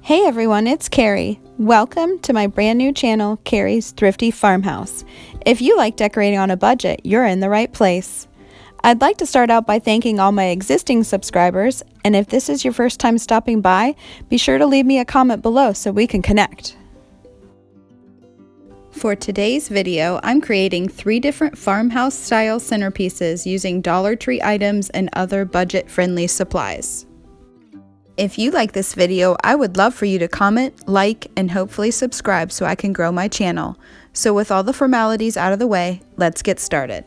Hey everyone, it's Carrie. Welcome to my brand new channel, Carrie's Thrifty Farmhouse. If you like decorating on a budget, you're in the right place. I'd like to start out by thanking all my existing subscribers, and if this is your first time stopping by, be sure to leave me a comment below so we can connect. For today's video, I'm creating 3 different farmhouse style centerpieces using Dollar Tree items and other budget-friendly supplies. If you like this video, I would love for you to comment, like, and hopefully subscribe so I can grow my channel. So with all the formalities out of the way, let's get started.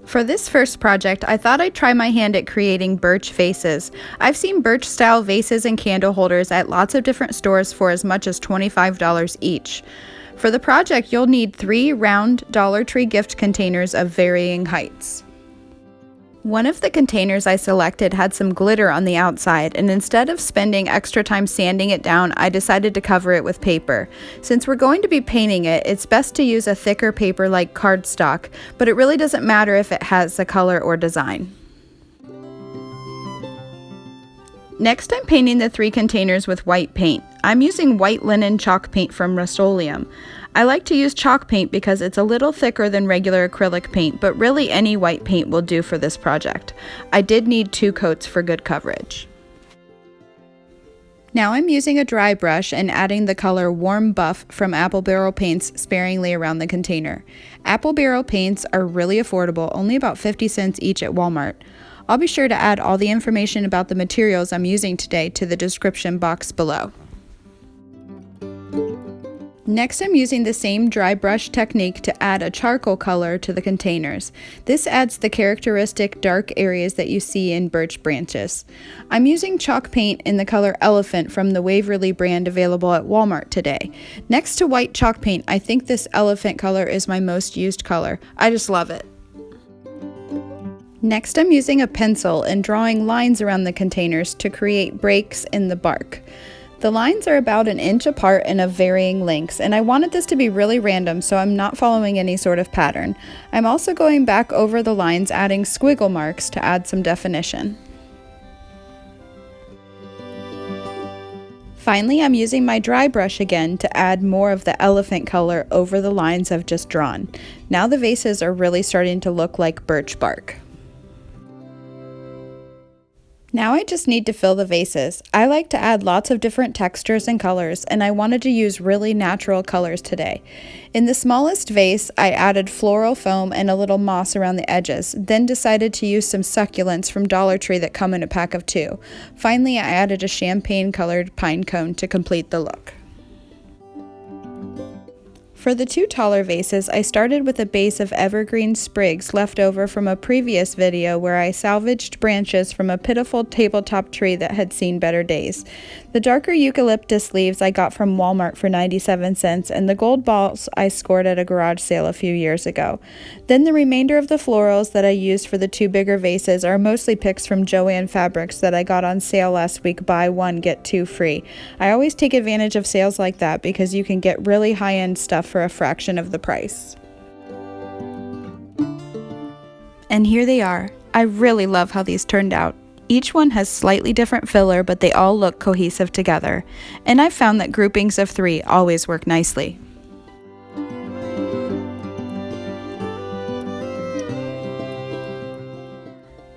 For this first project, I thought I'd try my hand at creating birch vases. I've seen birch style vases and candle holders at lots of different stores for as much as $25 each. For the project, you'll need 3 round Dollar Tree gift containers of varying heights. One of the containers I selected had some glitter on the outside, and instead of spending extra time sanding it down, I decided to cover it with paper. Since we're going to be painting it, it's best to use a thicker paper like cardstock, but it really doesn't matter if it has a color or design. Next, I'm painting the 3 containers with white paint. I'm using white linen chalk paint from Rust-Oleum. I like to use chalk paint because it's a little thicker than regular acrylic paint, but really any white paint will do for this project. I did need 2 coats for good coverage. Now I'm using a dry brush and adding the color Warm Buff from Apple Barrel Paints sparingly around the container. Apple Barrel Paints are really affordable, only about 50 cents each at Walmart. I'll be sure to add all the information about the materials I'm using today to the description box below. Next, I'm using the same dry brush technique to add a charcoal color to the containers. This adds the characteristic dark areas that you see in birch branches. I'm using chalk paint in the color Elephant from the Waverly brand available at Walmart today. Next to white chalk paint, I think this Elephant color is my most used color. I just love it. Next, I'm using a pencil and drawing lines around the containers to create breaks in the bark. The lines are about 1 inch apart and of varying lengths, and I wanted this to be really random, so I'm not following any sort of pattern. I'm also going back over the lines, adding squiggle marks to add some definition. Finally, I'm using my dry brush again to add more of the elephant color over the lines I've just drawn. Now the vases are really starting to look like birch bark. Now I just need to fill the vases. I like to add lots of different textures and colors, and I wanted to use really natural colors today. In the smallest vase, I added floral foam and a little moss around the edges, then decided to use some succulents from Dollar Tree that come in a pack of 2. Finally, I added a champagne-colored pine cone to complete the look. For the 2 taller vases, I started with a base of evergreen sprigs left over from a previous video where I salvaged branches from a pitiful tabletop tree that had seen better days. The darker eucalyptus leaves I got from Walmart for 97 cents, and the gold balls I scored at a garage sale a few years ago. Then the remainder of the florals that I used for the 2 bigger vases are mostly picks from Joann Fabrics that I got on sale last week, buy 1 get 2 free. I always take advantage of sales like that because you can get really high-end stuff for a fraction of the price. And here they are. I really love how these turned out. Each one has slightly different filler, but they all look cohesive together. And I've found that groupings of 3 always work nicely.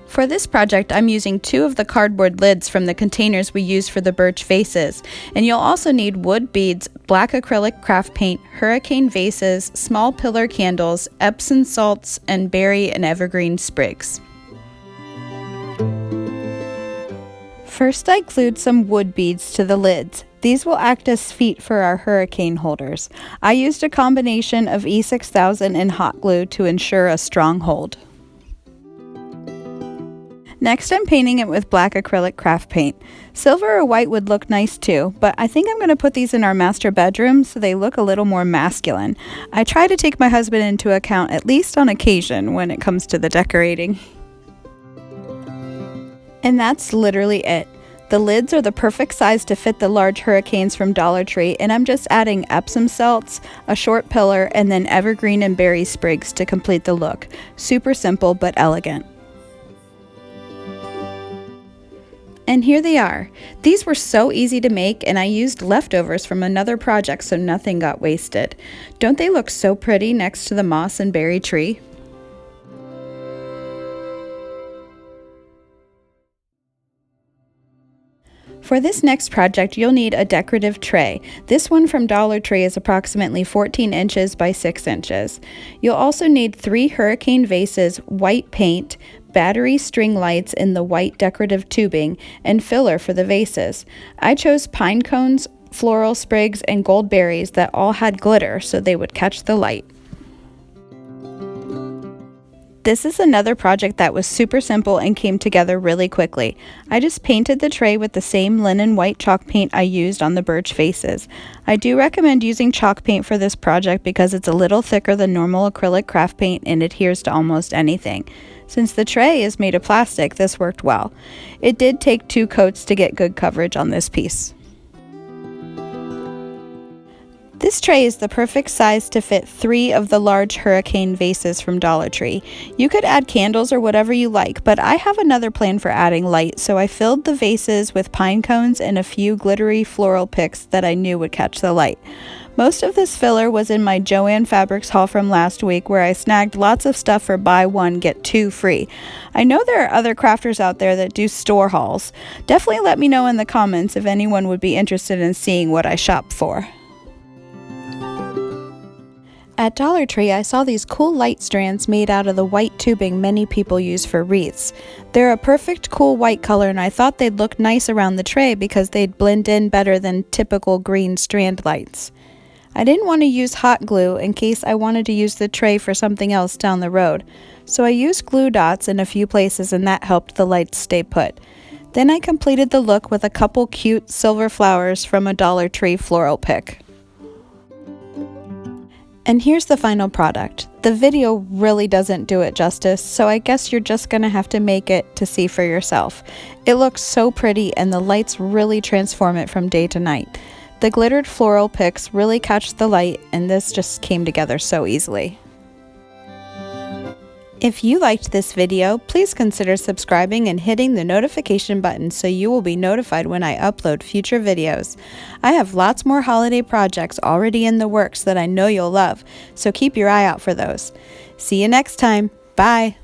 For this project, I'm using 2 of the cardboard lids from the containers we used for the birch vases, and you'll also need wood beads, black acrylic craft paint, hurricane vases, small pillar candles, Epsom salts, and berry and evergreen sprigs. First, I glued some wood beads to the lids. These will act as feet for our hurricane holders. I used a combination of E6000 and hot glue to ensure a strong hold. Next, I'm painting it with black acrylic craft paint. Silver or white would look nice too, but I think I'm going to put these in our master bedroom so they look a little more masculine. I try to take my husband into account at least on occasion when it comes to the decorating. And that's literally it. The lids are the perfect size to fit the large hurricanes from Dollar Tree, and I'm just adding Epsom salts, a short pillar, and then evergreen and berry sprigs to complete the look. Super simple but elegant. And here they are. These were so easy to make, and I used leftovers from another project so nothing got wasted. Don't they look so pretty next to the moss and berry tree? For this next project, you'll need a decorative tray. This one from Dollar Tree is approximately 14 inches by 6 inches. You'll also need 3 hurricane vases, white paint, battery string lights in the white decorative tubing, and filler for the vases. I chose pine cones, floral sprigs, and gold berries that all had glitter so they would catch the light. This is another project that was super simple and came together really quickly. I just painted the tray with the same linen white chalk paint I used on the Birch Vases. I do recommend using chalk paint for this project because it's a little thicker than normal acrylic craft paint and adheres to almost anything. Since the tray is made of plastic, this worked well. It did take 2 coats to get good coverage on this piece. This tray is the perfect size to fit 3 of the large hurricane vases from Dollar Tree. You could add candles or whatever you like, but I have another plan for adding light, so I filled the vases with pine cones and a few glittery floral picks that I knew would catch the light. Most of this filler was in my Joann Fabrics haul from last week, where I snagged lots of stuff for buy one, get 2 free. I know there are other crafters out there that do store hauls. Definitely let me know in the comments if anyone would be interested in seeing what I shop for. At Dollar Tree, I saw these cool light strands made out of the white tubing many people use for wreaths. They're a perfect cool white color, and I thought they'd look nice around the tray because they'd blend in better than typical green strand lights. I didn't want to use hot glue in case I wanted to use the tray for something else down the road, so I used glue dots in a few places and that helped the lights stay put. Then I completed the look with a couple cute silver flowers from a Dollar Tree floral pick. And here's the final product. The video really doesn't do it justice, so I guess you're just gonna have to make it to see for yourself. It looks so pretty and the lights really transform it from day to night. The glittered floral picks really catch the light, and this just came together so easily. If you liked this video, please consider subscribing and hitting the notification button so you will be notified when I upload future videos. I have lots more holiday projects already in the works that I know you'll love, so keep your eye out for those. See you next time. Bye!